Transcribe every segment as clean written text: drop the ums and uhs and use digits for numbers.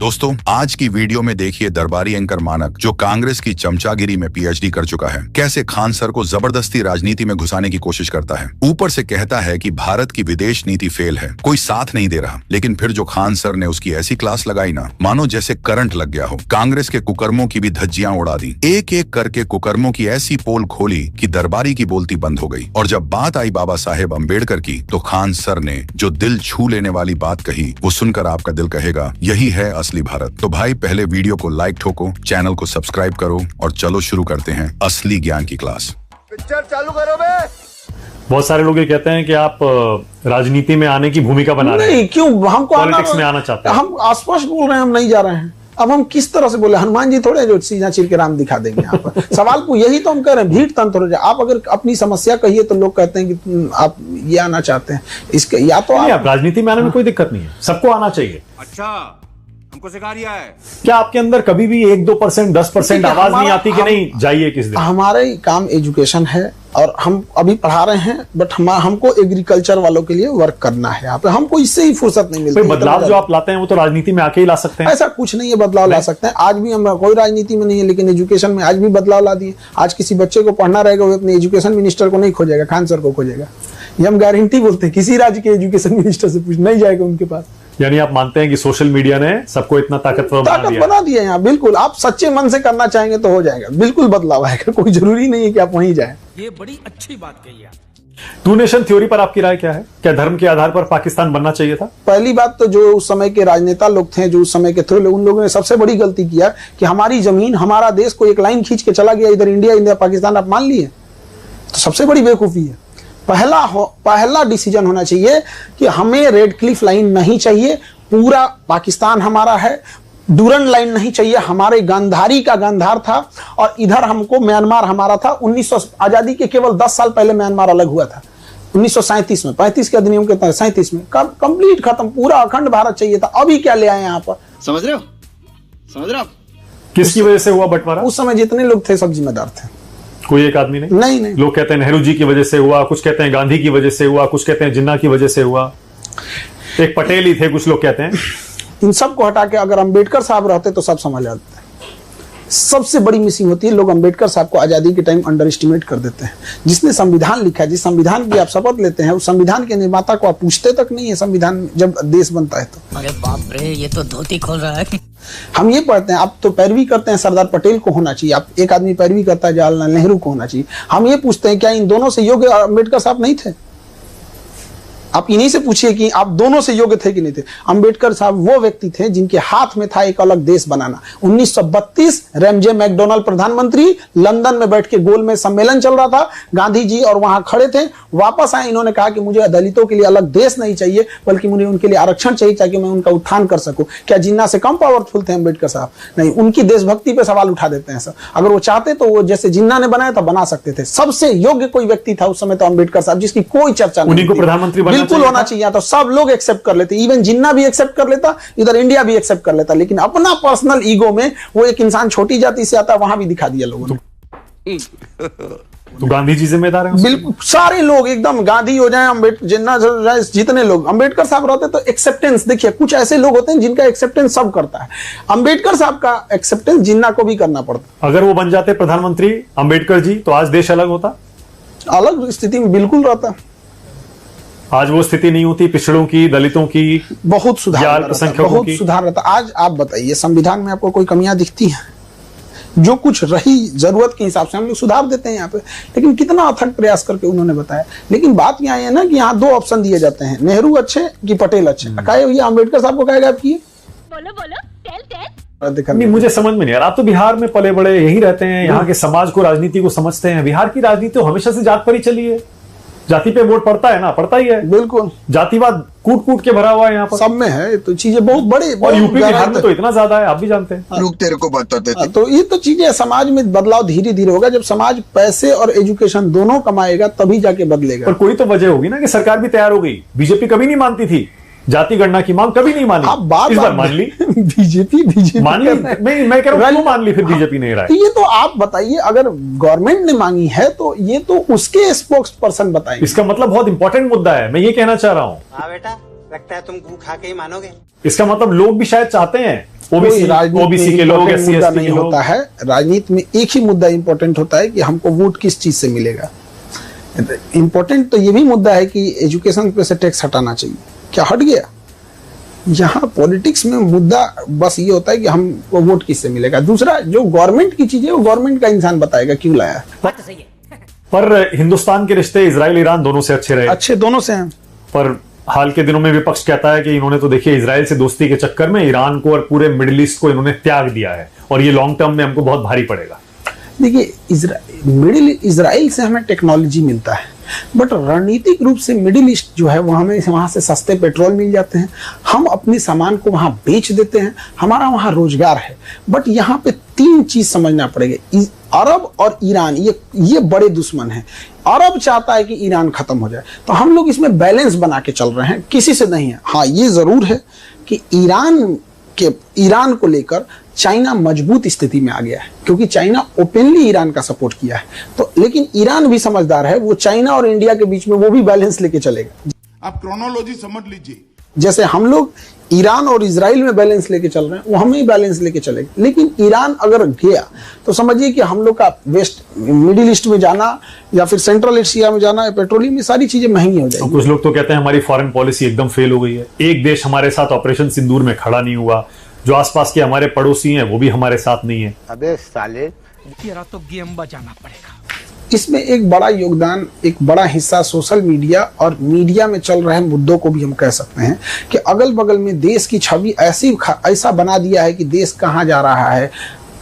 दोस्तों, आज की वीडियो में देखिए दरबारी एंकर मानक, जो कांग्रेस की चमचागिरी में पीएचडी कर चुका है, कैसे खान सर को जबरदस्ती राजनीति में घुसाने की कोशिश करता है। ऊपर से कहता है कि भारत की विदेश नीति फेल है, कोई साथ नहीं दे रहा, लेकिन फिर जो खान सर ने उसकी ऐसी क्लास लगाई ना, मानो जैसे करंट लग गया हो। कांग्रेस के कुकर्मों की भी धज्जियां उड़ा दी, एक एक करके कुकर्मों की ऐसी पोल खोली कि दरबारी की बोलती बंद हो गई। और जब बात आई बाबा साहेब अम्बेडकर की, तो खान सर ने जो दिल छू लेने वाली बात कही, वो सुनकर आपका दिल कहेगा यही है असली भारत। तो भाई पहले वीडियो को लाइक ठोको, चैनल को सब्सक्राइब करो और चलो शुरू करते हैं असली ज्ञान की क्लास। पिक्चर चालू करो बे। बहुत सारे लोग ये कहते हैं कि आप राजनीति में आने की भूमिका बना रहे हैं। नहीं, क्यों हमको पॉलिटिक्स में आना चाहते हैं। हम स्पष्ट बोल रहे हैं, हम नहीं जा रहे हैं। अब हम किस तरह से बोले, हनुमान जी थोड़े जो सीधा चीर के राम दिखा देंगे यहाँ पर। सवाल को यही तो हम कह रहे हैं, भीड़ तंत्र हो जाए। आप अगर अपनी समस्या कहिए तो लोग कहते हैं कि आप ये आना चाहते हैं, इसके या तो आप राजनीति में आने में कोई दिक्कत नहीं है, सबको आना चाहिए। अच्छा, हमको सिखा रिया है क्या आपके अंदर कभी भी 1-2%, 10% आवाज नहीं आती कि नहीं जाइए किस दिन? हमारा काम एजुकेशन है और हम अभी पढ़ा रहे हैं, बट हमको एग्रीकल्चर वालों के लिए वर्क करना है यहाँ पे। हमको इससे ही फुर्सत नहीं मिलती। बदलाव जो आप लाते हैं वो तो राजनीति में आके ही ला सकते हैं। ऐसा कुछ नहीं है, बदलाव ला सकते हैं। आज भी हम कोई राजनीति में नहीं है, लेकिन एजुकेशन में आज भी बदलाव ला दिए। आज किसी बच्चे को पढ़ना रहेगा, वो अपने एजुकेशन मिनिस्टर को नहीं खोजेगा, खान सर को खोजेगा। ये हम गारंटी बोलते हैं। किसी राज्य के एजुकेशन मिनिस्टर से पूछ नहीं जाएगा उनके पास। यानी आप मानते हैं कि सोशल मीडिया ने सबको इतना ताकतवर बना दिया यहाँ। बिल्कुल, आप सच्चे मन से करना चाहेंगे तो हो जाएगा, बिल्कुल बदलाव आएगा। कोई जरूरी नहीं है कि आप वहीं जाएं। ये बड़ी अच्छी बात कही है। टू नेशन थ्योरी पर आपकी राय क्या है? क्या धर्म के आधार पर पाकिस्तान बनना चाहिए था? पहली बात तो जो उस समय के राजनेता लोग थे, जो उस समय के थे, उन लोगों ने सबसे बड़ी गलती किया कि हमारी जमीन, हमारा देश को एक लाइन खींच के चला गया, इधर इंडिया, इंडिया पाकिस्तान आप मान लिए। तो सबसे बड़ी बेवकूफी है। पहला डिसीजन होना चाहिए कि हमें रेड क्लिफ लाइन नहीं चाहिए, पूरा पाकिस्तान हमारा है। डूरन लाइन नहीं चाहिए, हमारे गांधारी का गांधार था और इधर हमको म्यांमार हमारा था। 1900 आजादी के केवल 10 साल पहले म्यांमार अलग हुआ था, 1937 में। 35 के अधिनियम के तहत 37 में कंप्लीट खत्म, पूरा अखंड भारत चाहिए था। अभी क्या ले आए यहाँ पर? समझ रहे हो? समझ रहे हो? किसकी वजह से हुआ बंटवारा? उस समय जितने लोग थे सब जिम्मेदार थे, कोई एक आदमी नहीं। नहीं। लोग कहते हैं नेहरू जी की वजह से हुआ, कुछ कहते हैं गांधी की वजह से हुआ, कुछ कहते हैं जिन्ना की वजह से हुआ, एक पटेल ही थे, कुछ लोग कहते हैं। इन सबको हटा के अगर अंबेडकर साहब रहते तो सब समझ आते। सबसे बड़ी मिसिंग होती है, लोग अंबेडकर साहब को आजादी के टाइम अंडर एस्टिमेट कर देते हैं। जिसने संविधान लिखा है, जिस संविधान की आप शपथ लेते हैं, उस संविधान के निर्माता को आप पूछते तक नहीं है संविधान जब देश बनता है तो। अरे बाप रे, ये तो धोती खोल रहा है। हम ये पढ़ते हैं, आप तो पैरवी करते हैं सरदार पटेल को होना चाहिए, आप एक आदमी पैरवी करता है जवाहरलाल नेहरू को होना चाहिए। हम ये पूछते हैं क्या इन दोनों से योग्य अंबेडकर साहब नहीं थे? आप इन्हीं से पूछिए कि आप दोनों से योग्य थे कि नहीं थे। अंबेडकर साहब वो व्यक्ति थे जिनके हाथ में था एक अलग देश बनाना। 1932 रैमजे मैकडोनाल्ड प्रधानमंत्री, लंदन में बैठ के गोल में सम्मेलन चल रहा था, गांधी जी और वहां खड़े थे। वापस आए, इन्होंने कहा कि मुझे दलितों के लिए अलग देश नहीं चाहिए, बल्कि मुझे उनके लिए आरक्षण चाहिए ताकि मैं उनका उत्थान कर सकूं। क्या जिन्ना से कम पावरफुल थे अंबेडकर साहब? नहीं, उनकी देशभक्ति पे सवाल उठा देते हैं सर। अगर वो चाहते तो वो जैसे जिन्ना ने बनाया था बना सकते थे। सबसे योग्य कोई व्यक्ति था उस समय तो अंबेडकर साहब, जिसकी कोई चर्चा नहीं। उन्हीं को प्रधानमंत्री बिल्कुल होना चाहिए, तो सब लोग एक्सेप्ट कर लेते, इवन जिन्ना भी एक्सेप्ट कर लेता, इधर इंडिया भी एक्सेप्ट कर लेता। लेकिन अपना पर्सनल ईगो में वो एक इंसान छोटी जाति से आता है, वहां भी दिखा दिया लोगों ने। तो गांधी जी जिम्मेदार हैं? बिल्कुल, सारे लोग एकदम गांधी हो जाए, अम्बेडकर, जिन्ना हो जाए, जितने लोग अंबेडकर साहब रहते तो एक्सेप्टेंस देखिए, कुछ ऐसे लोग होते हैं जिनका एक्सेप्टेंस सब करता है। अंबेडकर साहब का एक्सेप्टेंस जिन्ना को भी करना पड़ता। अगर वो बन जाते प्रधानमंत्री अंबेडकर जी, तो आज देश अलग होता, अलग स्थिति में बिल्कुल रहता। आज वो स्थिति नहीं होती, पिछड़ों की, दलितों की बहुत सुधार, बहुत सुधार रहता। आज आप बताइए, संविधान में आपको कोई कमियां दिखती हैं? जो कुछ रही जरूरत के हिसाब से हम लोग सुधार देते हैं यहाँ पे, लेकिन कितना अथक प्रयास करके उन्होंने बताया। लेकिन बात यहाँ है ना कि यहाँ 2 ऑप्शन दिए जाते हैं, नेहरू अच्छे कि पटेल अच्छे। कहे भैया अंबेडकर साहब को कहेगा आप किए? बोलो नहीं, मुझे समझ में नहीं आ रहा। आप तो बिहार में पले बड़े, यही रहते हैं, यहाँ के समाज को, राजनीति को समझते हैं। बिहार की राजनीति तो हमेशा से जात पर ही चली है, जाति पे वोट पड़ता है ना, पड़ता ही है। बिल्कुल, जातिवाद कूट कूट के भरा हुआ है यहाँ पर, सब में है। तो चीजें बहुत बड़े, और यूपी बिहार में तो इतना ज्यादा है, आप भी जानते हैं। लोग तेरे को बताते थे। तो ये तो चीजें समाज में बदलाव धीरे धीरे होगा। जब समाज पैसे और एजुकेशन दोनों कमाएगा तभी जाके बदलेगा। पर कोई तो वजह होगी ना कि सरकार भी तैयार हो गई। बीजेपी कभी नहीं मानती थी, जाति गणना की मांग कभी नहीं मानी, आप बार इस बार मान ली। बीजेपी मान ली। मैं कह रहा हूं, मान ली फिर बीजेपी नहीं रहा है। ये तो आप बताइए, अगर गवर्नमेंट ने मांगी है तो ये तो उसके स्पोक्स पर्सन बताएंगे। इसका मतलब बहुत इंपॉर्टेंट मुद्दा है, मैं ये कहना चाह रहा हूँ। हाँ बेटा, लगता है तुम गू खा के ही मानोगे। इसका मतलब लोग भी शायद चाहते हैं ओबीसी राजनीति के लोग, में SC, मुद्दा ST नहीं के लोग। होता है। राजनीति में एक ही मुद्दा इंपॉर्टेंट होता है कि हमको वोट किस चीज से मिलेगा। इंपॉर्टेंट तो ये भी मुद्दा है कि एजुकेशन पे से टैक्स हटाना चाहिए, क्या हट गया? यहाँ पॉलिटिक्स में मुद्दा बस ये होता है कि हमको वोट किससे मिलेगा। दूसरा, जो गवर्नमेंट की चीज है वो गवर्नमेंट का इंसान बताएगा क्यों लाया। पर हिंदुस्तान के रिश्ते इजराइल ईरान दोनों से अच्छे रहे, अच्छे दोनों से हैं। पर हाल के दिनों में विपक्ष कहता है कि इन्होंने तो देखिए इजराइल से दोस्ती के चक्कर में ईरान को और पूरे मिडिल ईस्ट को इन्होंने त्याग दिया है और ये लॉन्ग टर्म में हमको बहुत भारी पड़ेगा। देखिए, इजराइल से हमें टेक्नोलॉजी मिलता है, बट रणनीतिक रूप से मिडिल ईस्ट जो है वो हमें वहां से सस्ते पेट्रोल मिल जाते हैं, हम अपने सामान को वहां बेच देते हैं, हमारा वहां रोजगार है। बट यहाँ पे तीन चीज समझना पड़ेगा। अरब और ईरान ये बड़े दुश्मन हैं। अरब चाहता है कि ईरान खत्म हो जाए, तो हम लोग इसमें बैलेंस बना के चल रहे हैं, किसी से नहीं है। हाँ, ये जरूर है कि ईरान को लेकर चाइना मजबूत स्थिति में आ गया है, क्योंकि चाइना ओपनली ईरान का सपोर्ट किया है। तो लेकिन ईरान भी समझदार है, वो चाइना और इंडिया के बीच में वो भी बैलेंस लेके चलेगा। आप क्रोनोलॉजी समझ लीजिए। जैसे हम लोग ईरान और इजराइल में बैलेंस लेके चल रहे हैं, वो हमें बैलेंस लेके चलेगा। लेकिन ईरान अगर गया तो समझिए कि हम लोग का वेस्ट मिडिल ईस्ट में जाना या फिर सेंट्रल एशिया में जाना, पेट्रोलियम, ये सारी चीजें महंगी हो जाएगी। कुछ लोग तो कहते हैं हमारी फॉरेन पॉलिसी एकदम फेल हो गई है। एक देश हमारे साथ ऑपरेशन सिंदूर में खड़ा नहीं हुआ, जो आसपास के हमारे पड़ोसी हैं वो भी हमारे साथ नहीं है। अबे साले, तेरा तो गेम बजाना पड़ेगा। इसमें एक बड़ा योगदान, एक बड़ा हिस्सा सोशल मीडिया और मीडिया में चल रहे मुद्दों को भी हम कह सकते हैं कि अगल बगल में देश की छवि ऐसा बना दिया है कि देश कहाँ जा रहा है।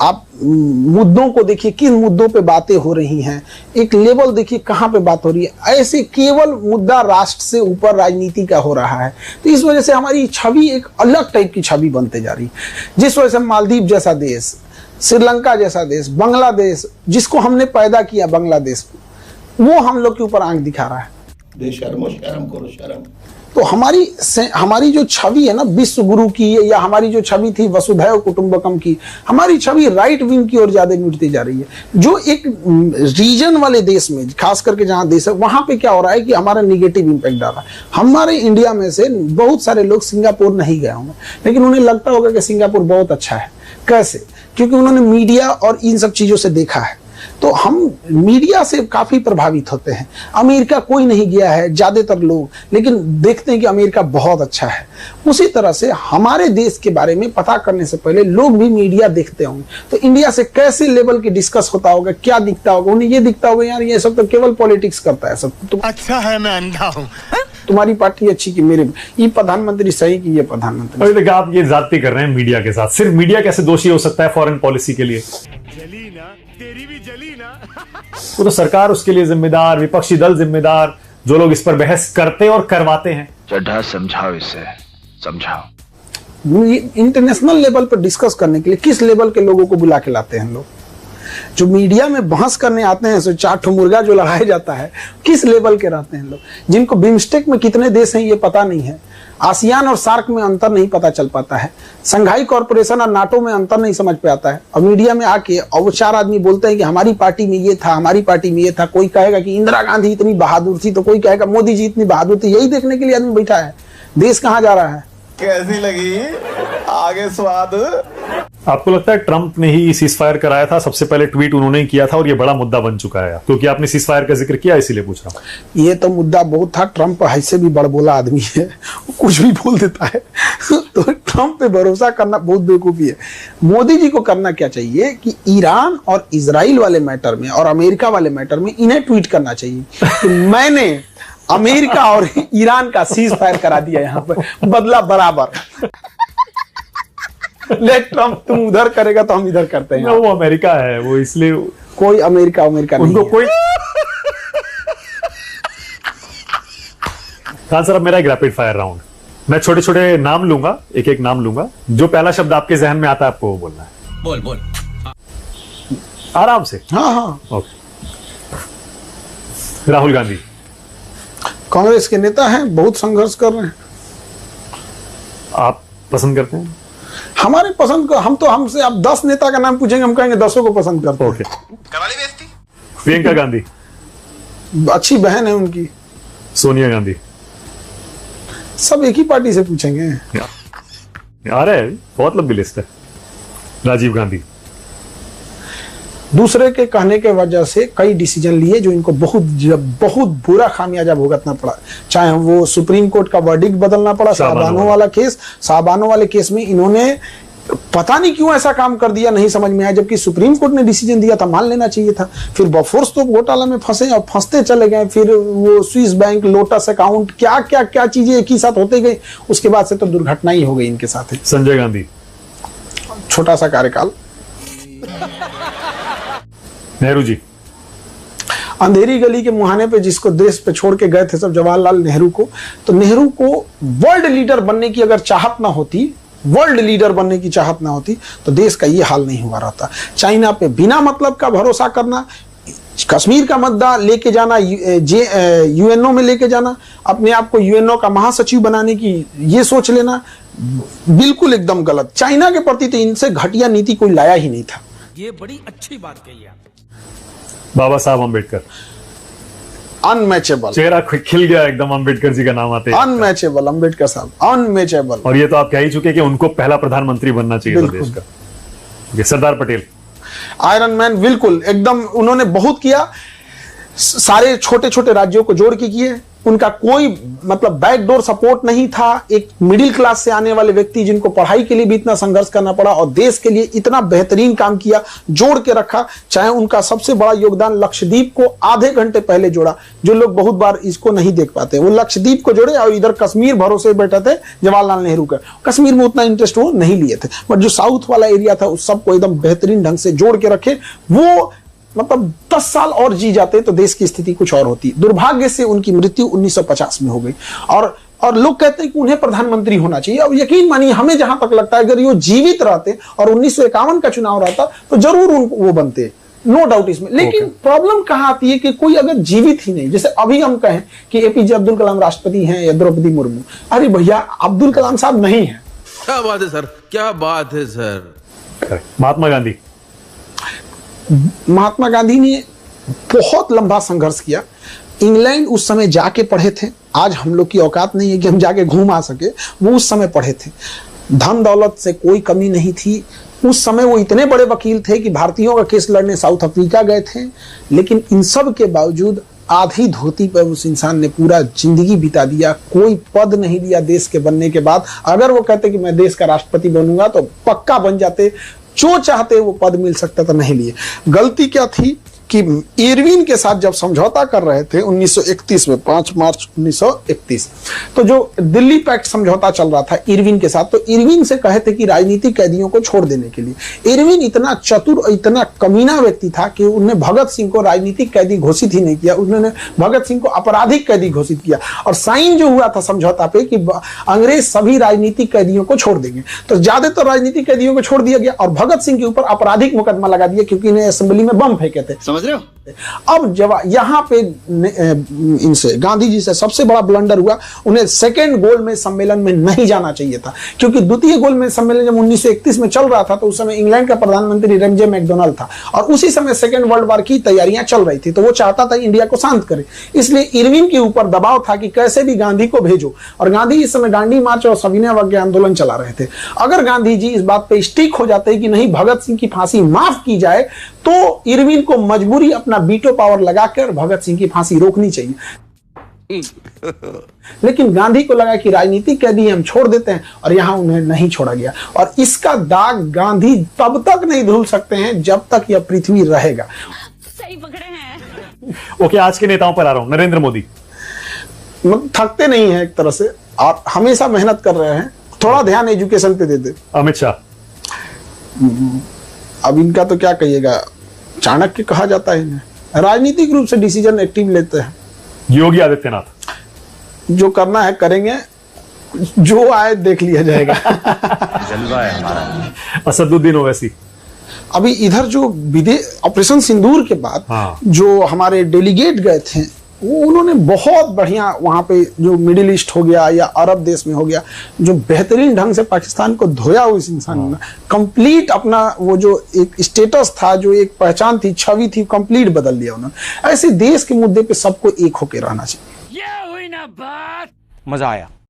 आप मुद्दों को देखिए, किन मुद्दों पे बातें हो रही हैं, एक लेवल देखिए कहाँ पे बात हो रही है। ऐसे केवल मुद्दा राष्ट्र से ऊपर राजनीति का हो रहा है, तो इस वजह से हमारी छवि एक अलग टाइप की छवि बनते जा रही है। जिस वजह से मालदीव जैसा देश, श्रीलंका जैसा देश, बांग्लादेश, जिसको हमने पैदा किया बांग्लादेश को, वो हम लोग के ऊपर आंख दिखा रहा है। बेशर्मो शर्म करो शर्म। तो हमारी जो छवि है ना विश्व गुरु की, या हमारी जो छवि थी वसुधैव कुटुंबकम की, हमारी छवि राइट विंग की ओर ज्यादा मिटती जा रही है। जो एक रीजन वाले देश में, खास करके जहां देश है, वहां पे क्या हो रहा है कि हमारा निगेटिव इंपैक्ट डाल रहा है। हमारे इंडिया में से बहुत सारे लोग सिंगापुर नहीं गए होंगे, लेकिन उन्हें लगता होगा कि सिंगापुर बहुत अच्छा है। कैसे? क्योंकि उन्होंने मीडिया और इन सब चीजों से देखा है। तो हम मीडिया से काफी प्रभावित होते हैं। अमेरिका कोई नहीं गया है ज्यादातर लोग, लेकिन देखते हैं कि अमेरिका बहुत अच्छा है। उसी तरह से हमारे देश के बारे में पता करने से पहले लोग भी मीडिया देखते होंगे, तो इंडिया से कैसे लेवल की डिस्कस होता होगा, क्या दिखता होगा, उन्हें ये दिखता होगा यार ये सब तो केवल पॉलिटिक्स करता है सब। तो अच्छा है मैं अंधा हूँ। तुम्हारी पार्टी अच्छी कि मेरे, ये प्रधानमंत्री सही कि ये प्रधानमंत्री। अभी तक आप ये ज्यादती कर रहे हैं मीडिया के साथ। सिर्फ मीडिया कैसे दोषी हो सकता है फॉरेन पॉलिसी के लिए? जली ना, तेरी भी जली ना। वो तो सरकार उसके लिए जिम्मेदार, विपक्षी दल जिम्मेदार, जो लोग इस पर बहस करते और करवाते हैं। चड्ढा समझाओ इसे, समझाओ। इंटरनेशनल लेवल पर डिस्कस करने के लिए किस लेवल के लोगों को बुला के लाते हैं लोग? जो मीडिया में बहस करने आते हैं, सो चार ठो मुर्गा जो लगाया जाता है, किस लेवल के रहते हैं लोग? जिनको बिम्स्टेक में कितने देश हैं ये पता नहीं है, आसियान और सार्क में अंतर नहीं पता चल पाता है, संघाई कॉर्पोरेशन और नाटो में अंतर नहीं समझ पे आता है। और मीडिया में आके और वो चार आदमी बोलते हैं कि हमारी पार्टी में ये था, हमारी पार्टी में ये था। कोई कहेगा कि इंदिरा गांधी इतनी बहादुर थी, तो कोई कहेगा मोदी जी इतनी बहादुर थी। यही देखने के लिए आदमी बैठा है। देश कहाँ जा रहा है? कैसी लगी आगे स्वाद? आपको लगता है ट्रंप ने ही सीज फायर कराया था? सबसे पहले ट्वीट उन्होंने ही किया था और ये बड़ा मुद्दा बन चुका है, क्योंकि आपने सीज फायर का जिक्र किया इसीलिए पूछ रहा हूं। ये तो मुद्दा बहुत था। ट्रंप ऐसे भी बड़बोला आदमी है, वो कुछ भी बोल देता है। तो ट्रंप पे भरोसा करना बहुत बेवकूफी है। मोदी जी को करना क्या चाहिए कि ईरान और इजराइल वाले मैटर में और अमेरिका वाले मैटर में इन्हें ट्वीट करना चाहिए कि मैंने अमेरिका और ईरान का सीज फायर करा दिया, यहाँ पर बदला बराबर। लेट ट्रंप, तुम उधर करेगा तो हम इधर करते हैं। वो अमेरिका है, वो इसलिए कोई अमेरिका नहीं उनको है। कोई। खान सर, अब मेरा एक रैपिड फायर राउंड, मैं छोटे छोटे नाम लूंगा, एक एक नाम लूंगा, जो पहला शब्द आपके जहन में आता है आपको वो बोलना है। बोल बोल। आराम से। हाँ हाँ। ओके। राहुल गांधी। कांग्रेस के नेता हैं, बहुत संघर्ष कर रहे हैं। आप पसंद करते हैं? हमारे पसंद को हमसे आप 10 नेता का नाम पूछेंगे, हम कहेंगे 10 को पसंद करते हैं। ओके। करवाली बेइज्जती। प्रियंका गांधी। अच्छी बहन है उनकी। सोनिया गांधी। सब एक ही पार्टी से पूछेंगे। अरे बहुत लंबी लिस्ट है। राजीव गांधी। दूसरे के कहने के वजह से कई डिसीजन लिए जो इनको बहुत बुरा खामियाजा भुगतना पड़ा। चाहे वो सुप्रीम कोर्ट का वर्डिक्ट बदलना पड़ा, साहबानों वाले केस में इन्होंने पता नहीं क्यों ऐसा काम कर दिया, नहीं समझ में आया। जबकि सुप्रीम कोर्ट ने डिसीजन दिया था, मान लेना चाहिए था। फिर बफोर्स तो घोटाला में फंसे और फंसते चले गए। फिर वो स्विस बैंक, लोटस अकाउंट, क्या क्या क्या चीजें एक ही साथ होते गई। उसके बाद से तो दुर्घटना ही हो गई इनके साथ। संजय गांधी। छोटा सा कार्यकाल। नेहरू जी। अंधेरी गली के मुहाने पे जिसको देश पे छोड़ के गए थे सब, जवाहरलाल नेहरू को, तो नेहरू को वर्ल्ड लीडर बनने की अगर चाहत ना होती, वर्ल्ड लीडर बनने की चाहत ना होती, तो देश का ये हाल नहीं हुआ रहता। चाइना पे बिना मतलब का भरोसा करना, कश्मीर का मुद्दा लेके जाना, यूएनओ में लेके जाना, अपने आप को यूएनओ का महासचिव बनाने की ये सोच लेना, बिल्कुल एकदम गलत। चाइना के प्रति तो इनसे घटिया नीति कोई लाया ही नहीं था। ये बड़ी अच्छी बात कही आप। बाबा साहब अम्बेडकर। अनमैचेबल। चेहरा खिल गया एकदम अम्बेडकर जी का नाम आते ही। अनमैचेबल, अम्बेडकर साहब अनमैचेबल। और ये तो आप कह ही चुके कि उनको पहला प्रधानमंत्री बनना चाहिए था देश का। ये सरदार पटेल। आयरन मैन, बिल्कुल एकदम। उन्होंने बहुत किया, सारे छोटे छोटे राज्यों को जोड़ के किए। उनका कोई मतलब बैकडोर सपोर्ट नहीं था। एक मिडिल क्लास से आने वाले व्यक्ति जिनको पढ़ाई के लिए भी इतना संघर्ष करना पड़ा और देश के लिए इतना बेहतरीन काम किया, जोड़ के रखा। चाहे उनका सबसे बड़ा योगदान लक्षद्वीप को आधे घंटे पहले जोड़ा, जो लोग बहुत बार इसको नहीं देख पाते। वो लक्षद्वीप को जोड़े और इधर कश्मीर भरोसे बैठे थे जवाहरलाल नेहरू का। कश्मीर में उतना इंटरेस्ट वो नहीं लिए थे, बट जो साउथ वाला एरिया था उस सबको एकदम बेहतरीन ढंग से जोड़ के रखे। वो मतलब 10 साल और जी जाते तो देश की स्थिति कुछ और होती। दुर्भाग्य से उनकी मृत्यु 1950 में हो गई। और लोग कहते हैं कि उन्हें प्रधानमंत्री होना चाहिए। अब यकीन मानिए, हमें जहां तक लगता है अगर ये जीवित रहते और 1951 का चुनाव रहता तो जरूर वो बनते, नो डाउट इसमें। लेकिन प्रॉब्लम कहां आती है कि कोई अगर जीवित ही नहीं, जैसे अभी हम कहें कि एपीजे अब्दुल कलाम राष्ट्रपति हैं या द्रौपदी मुर्मू, अरे भैया अब्दुल कलाम साहब नहीं है। क्या बात है सर, क्या बात है सर। महात्मा गांधी। महात्मा गांधी ने बहुत लंबा संघर्ष किया। इंग्लैंड उस समय जाके पढ़े थे। आज हम लोग की औकात नहीं है कि हम जाके घूम आ सके, वो उस समय पढ़े थे। धन दौलत से कोई कमी नहीं थी। उस समय वो इतने बड़े वकील थे कि भारतीयों का केस लड़ने साउथ अफ्रीका गए थे। लेकिन इन सब के बावजूद आधी धोती पर उस इंसान ने पूरा जिंदगी बिता दिया। कोई पद नहीं लिया देश के बनने के बाद। अगर वो कहते कि मैं देश का राष्ट्रपति बनूंगा तो पक्का बन जाते, जो चाहते वो पद मिल सकता था, नहीं लिए। गलती क्या थी कि इरविन के साथ जब समझौता कर रहे थे 1931 में, 5 मार्च 1931, तो जो दिल्ली पैक्ट समझौता चल रहा था इरविन के साथ, तो इरविन से कहे थे कि राजनीतिक कैदियों को छोड़ देने के लिए। इरविन इतना चतुर और इतना कमीना व्यक्ति था कि उन्होंने भगत सिंह को राजनीतिक कैदी घोषित ही नहीं किया, उन्होंने भगत सिंह को आपराधिक कैदी घोषित किया। और साइन जो हुआ था समझौता पे कि अंग्रेज सभी राजनीतिक कैदियों को छोड़ देंगे, तो ज्यादातर राजनीतिक कैदियों को छोड़ दिया गया और भगत सिंह के ऊपर आपराधिक मुकदमा लगा दिया क्योंकि इन्हें असेंबली में बम फेंके थे। समझ रहे हो? अब जब यहाँ पे इनसे गांधी जी से सबसे बड़ा ब्लंडर हुआ, उन्हें सेकेंड गोलमेज सम्मेलन में नहीं जाना चाहिए था। क्योंकि द्वितीय गोलमेज सम्मेलन जब 1931 में चल रहा था तो उस समय इंग्लैंड का प्रधानमंत्री रमजे मैकडोनाल्ड था और उसी समय सेकेंड वर्ल्ड वॉर की तैयारियां चल रही थी, तो वो चाहता था इंडिया को शांत करे। इसलिए इरविन के ऊपर दबाव था कि कैसे भी गांधी को भेजो। और गांधी इस समय दांडी मार्च और सविनय अवज्ञा आंदोलन चला रहे थे। अगर गांधी जी इस बात पे स्टिक हो जाते कि नहीं भगत सिंह की फांसी माफ की जाए, तो इरविन को मजबूरी अपना वीटो पावर लगाकर भगत सिंह की फांसी रोकनी चाहिए। लेकिन गांधी को लगा कि राजनीतिक कैदी हम छोड़ देते हैं और यहां उन्हें नहीं छोड़ा गया। और इसका दाग गांधी तब तक नहीं धुल सकते हैं जब तक यह पृथ्वी रहेगा। सही पकड़े हैं। ओके, आज के नेताओं पर आ रहा हूं। नरेंद्र मोदी। थकते नहीं है एक तरह से और हमेशा मेहनत कर रहे हैं। थोड़ा ध्यान एजुकेशन पे दे दे। अमित शाह। अब इनका तो क्या कहिएगा, चाणक्य कहा जाता है इन्हें। राजनीतिक रूप से डिसीजन एक्टिव लेते हैं। योगी आदित्यनाथ। जो करना है करेंगे, जो आए देख लिया जाएगा। जलवा है हमारा। असदुद्दीन ओवैसी। अभी इधर जो विदेश ऑपरेशन सिंदूर के बाद जो हमारे डेलीगेट गए थे, वो उन्होंने बहुत बढ़िया वहां पे जो मिडिल ईस्ट हो गया या अरब देश में हो गया, जो बेहतरीन ढंग से पाकिस्तान को धोया उस इंसान ने। कंप्लीट अपना वो जो एक स्टेटस था, जो एक पहचान थी, छवि थी, कंप्लीट बदल दिया उन्होंने। ऐसे देश के मुद्दे पे सबको एक होके रहना चाहिए। ये हुई ना बात, मजा आया।